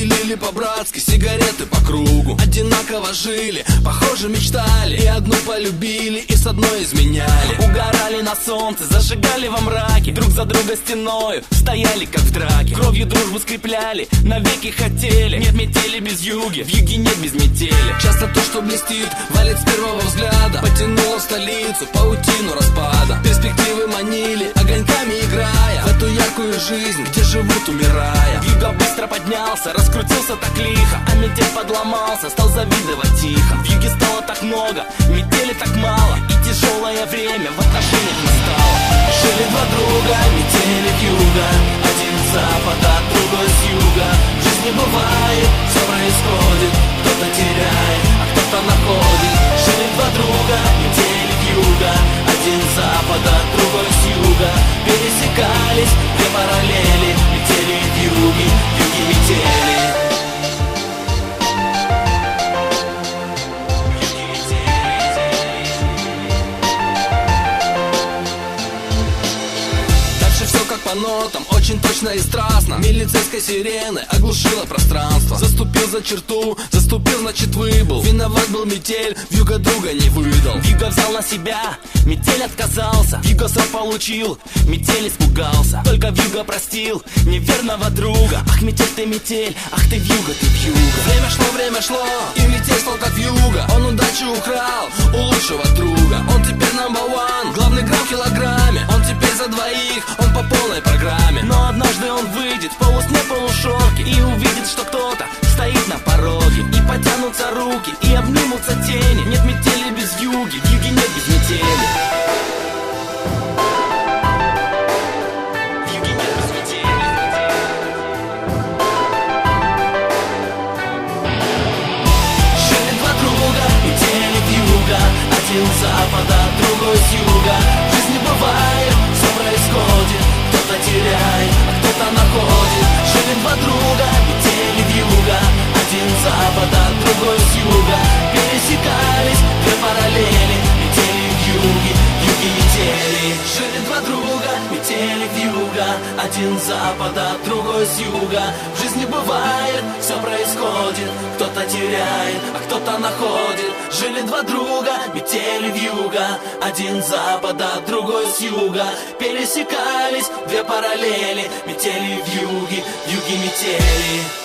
Делили по-братски сигареты по кругу. Одинаково жили, похоже мечтали. И одну полюбили, и с одной изменяли. Угорали на солнце, зажигали во мраке. Друг за друга стеною стояли как в драке. Кровью дружбу скрепляли, навеки хотели. Нет метели без юги, в юге нет без метели. Часто то, что блестит, валит с первого взгляда. Потянуло в столицу паутину распада. Перспективы манили, огоньками играя в эту яркую жизнь, где живут умирая. Вьюга быстро поднялся, раскрутился так лихо. А метель подломался, стал завидовать тихо. В юге стало так много, метели так мало. И тяжелое время в отношениях настало. Жили два друга, метели вьюга. Один с запада, другой с юга. В жизни бывает, все происходит. Кто-то теряет, а кто-то находит. Жили два друга, метели вьюга. Один с запада, другой с юга. Пересекались две параллели. Метели вьюги, вьюги метели. По нотам, очень точно и страстно. Милицейской сирены оглушила пространство. Заступил за черту, заступил, значит выбыл. Виноват был метель, вьюга друга не выдал. Вьюга взял на себя, метель отказался. Вьюга срок получил, метель испугался. Только вьюга простил неверного друга. Ах, метель, ах ты вьюга, ты вьюга. Время шло, и метель стал как вьюга. Он удачу украл у лучшего друга. Он теперь number one, главный грамм в килограмме. Он теперь за двоих, он по полной программе. Но однажды он выйдет в полусне, полушорке и увидит, что кто-то стоит на пороге. И потянутся руки, и обнимутся тени. Нет метели без вьюги, в юге нет без метели. В юге нет без метели. Жили два друга, метели вьюга. Один с запада, другой с юга. В жизни бывает, все происходит. Кто-то теряет, а кто-то находит. Жили два друга, метели вьюга. Один с запада, другой с юга. Пересекались две параллели. Метели вьюги, вьюги метели. Жили два друга, метели вьюга. Один с запада, другой с юга. В жизни бывает, все происходит. Кто-то теряет, а кто-то находит. Жили два друга, метели вьюга. Один с запада, другой с юга. Пересекались две параллели. Метели вьюги, вьюги метели.